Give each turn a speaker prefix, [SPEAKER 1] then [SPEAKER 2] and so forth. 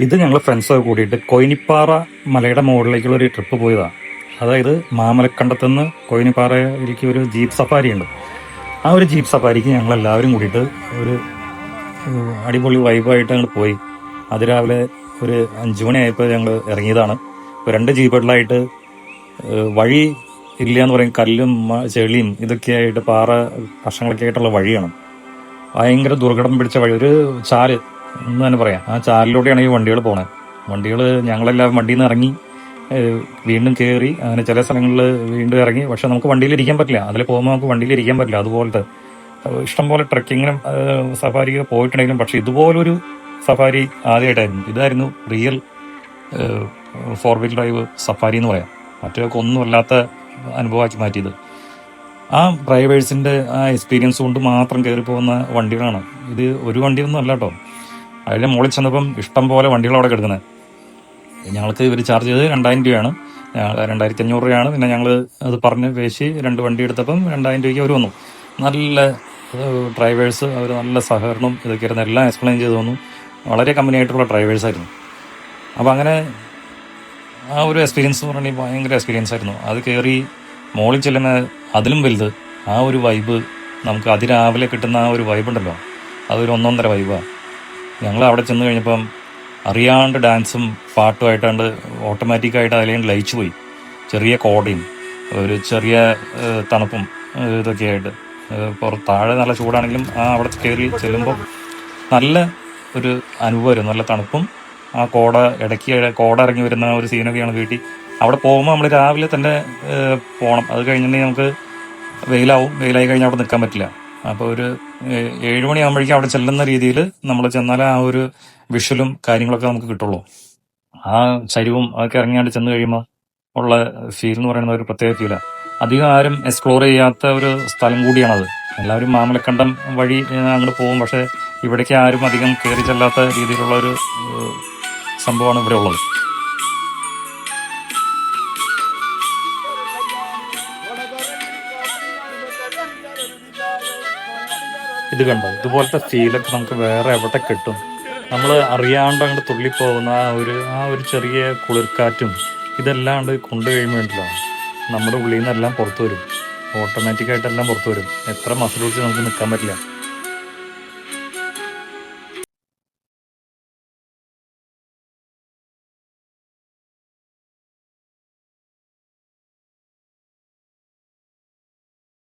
[SPEAKER 1] ഇത് ഞങ്ങൾ ഫ്രണ്ട്സൊക്കെ കൂടിയിട്ട് കൊയിനിപ്പാറ മലയുടെ മുകളിലേക്കുള്ള ഒരു ട്രിപ്പ് പോയതാണ്. അതായത് മാമലക്കണ്ടത്തുനിന്ന് കൊയിനിപ്പാറയിലേക്ക് ഒരു ജീപ്പ് സഫാരി ഉണ്ട്. ആ ഒരു ജീപ്പ് സഫാരിക്ക് ഞങ്ങളെല്ലാവരും കൂടിയിട്ട് ഒരു അടിപൊളി വൈബായിട്ട് ഞങ്ങൾ പോയി. അതിരാവിലെ ഒരു 5 മണിയായപ്പോൾ ഞങ്ങൾ ഇറങ്ങിയതാണ്. 2 ജീപ്പുകളിലായിട്ട് വഴി ഇല്ല എന്ന് പറയും. കല്ലും ചെളിയും ഇതൊക്കെയായിട്ട് പാറ കഷ്ണങ്ങളൊക്കെ ആയിട്ടുള്ള വഴിയാണ്. ഭയങ്കര ദുർഘടം പിടിച്ച വഴി, ഒരു ചാല് എന്ന് തന്നെ പറയാം. ആ ചാലിലൂടെയാണ് ഈ വണ്ടികൾ പോണത്. വണ്ടികൾ ഞങ്ങളെല്ലാം വണ്ടിയിൽ നിന്ന് ഇറങ്ങി വീണ്ടും കയറി, അങ്ങനെ ചില സ്ഥലങ്ങളിൽ വീണ്ടും ഇറങ്ങി. പക്ഷെ നമുക്ക് വണ്ടിയിൽ ഇരിക്കാൻ പറ്റില്ല. അതിൽ പോകുമ്പോൾ നമുക്ക് വണ്ടിയിൽ ഇരിക്കാൻ പറ്റില്ല. അതുപോലത്തെ ഇഷ്ടംപോലെ ട്രക്കിങ്ങിനും സഫാരിക്ക് പോയിട്ടുണ്ടെങ്കിലും പക്ഷെ ഇതുപോലൊരു സഫാരി ആദ്യമായിട്ടായിരുന്നു. ഇതായിരുന്നു റിയൽ 4-wheel ഡ്രൈവ് സഫാരി എന്ന് പറയാം. മറ്റൊക്കെ ഒന്നുമല്ലാത്ത അനുഭവമാക്കി മാറ്റിയത്. ആ ഡ്രൈവേഴ്സിൻ്റെ ആ എക്സ്പീരിയൻസ് കൊണ്ട് മാത്രം കയറി പോകുന്ന വണ്ടികളാണ് ഇത്. ഒരു വണ്ടിയൊന്നും അല്ല കേട്ടോ. അതിൻ്റെ മുകളിൽ ചെന്നപ്പം ഇഷ്ടം പോലെ വണ്ടികൾ അവിടെ കിടക്കുന്നത്. ഞങ്ങൾക്ക് ഇവർ ചാർജ് ചെയ്ത് 2000 രൂപയാണ്. 2500 രൂപയാണ്. പിന്നെ ഞങ്ങൾ അത് പറഞ്ഞ് പേശി 2 വണ്ടി എടുത്തപ്പം 2000 രൂപയ്ക്ക് അവർ വന്നു. നല്ല ഡ്രൈവേഴ്സ്, അവർ നല്ല സഹകരണം ഇതൊക്കെ ആയിരുന്നു. എല്ലാം എക്സ്പ്ലെയിൻ ചെയ്ത് തന്നു. വളരെ കമ്പനിയായിട്ടുള്ള ഡ്രൈവേഴ്സായിരുന്നു. അപ്പോൾ അങ്ങനെ ആ ഒരു എക്സ്പീരിയൻസ് എന്ന് പറഞ്ഞാൽ ഭയങ്കര എക്സ്പീരിയൻസ് ആയിരുന്നു. അത് കയറി മോളിൽ ചെല്ലുന്ന അതിലും വലുത് ആ ഒരു വൈബ്. നമുക്ക് അതിരാവിലെ കിട്ടുന്ന ആ ഒരു വൈബ് ഉണ്ടല്ലോ, അതൊരു ഒന്നൊന്നര വൈബാണ്. ഞങ്ങൾ അവിടെ ചെന്ന് കഴിഞ്ഞപ്പം അറിയാണ്ട് ഡാൻസും പാട്ടുമായിട്ടാണ്ട് ഓട്ടോമാറ്റിക്കായിട്ട് അതിലേക്ക് ലയിച്ചു പോയി. ചെറിയ കോടയും ഒരു ചെറിയ തണുപ്പും ഇതൊക്കെ ആയിട്ട് താഴെ നല്ല ചൂടാണെങ്കിലും അവിടെ കയറി ചെല്ലുമ്പോൾ നല്ല ഒരു അനുഭവമായിരുന്നു. നല്ല തണുപ്പും ആ കോട ഇടയ്ക്ക് കോട ഇറങ്ങി വരുന്ന ഒരു സീനൊക്കെയാണ് വീട്ടിൽ. അവിടെ പോകുമ്പോൾ നമ്മൾ രാവിലെ തന്നെ പോകണം. അത് കഴിഞ്ഞിട്ടുണ്ടെങ്കിൽ നമുക്ക് വെയിലായി കഴിഞ്ഞാൽ അവിടെ നിൽക്കാൻ പറ്റില്ല. അപ്പോൾ ഒരു 7 മണിയാകുമ്പോഴേക്കും അവിടെ ചെല്ലുന്ന രീതിയിൽ നമ്മൾ ചെന്നാലേ ആ ഒരു വിഷ്വലും കാര്യങ്ങളൊക്കെ നമുക്ക് കിട്ടുള്ളൂ. ആ ചരിവും അതൊക്കെ ഇറങ്ങിയാണ്ട് ചെന്ന് കഴിയുമ്പോൾ ഉള്ള ഫീൽ എന്ന് പറയുന്നത് ഒരു പ്രത്യേക ഫീലാണ്. അധികം ആരും എക്സ്പ്ലോർ ചെയ്യാത്ത ഒരു സ്ഥലം കൂടിയാണത്. എല്ലാവരും മാമലക്കണ്ടം വഴി അങ്ങോട്ട് പോകും. പക്ഷേ ഇവിടേക്ക് ആരും അധികം കയറി ചെല്ലാത്ത രീതിയിലുള്ള ഒരു സംഭവമാണ് ഇവിടെ ഉള്ളത്. ഇത് കണ്ടോ, ഇതുപോലത്തെ ഫീലൊക്കെ നമുക്ക് വേറെ എവിടെ കിട്ടും? നമ്മൾ അറിയാണ്ട് അങ്ങോട്ട് തുള്ളിപ്പോകുന്ന ആ ഒരു ചെറിയ കുളിർക്കാറ്റും ഇതെല്ലാം കൊണ്ടു കഴിയുമ്പോഴല്ലോ നമ്മുടെ ഉള്ളിൽ നിന്നെല്ലാം പുറത്തു വരും. ഓട്ടോമാറ്റിക്കായിട്ടെല്ലാം പുറത്തു വരും. എത്ര മസിൽ പിടിച്ച് നമുക്ക് നിൽക്കാൻ പറ്റില്ല.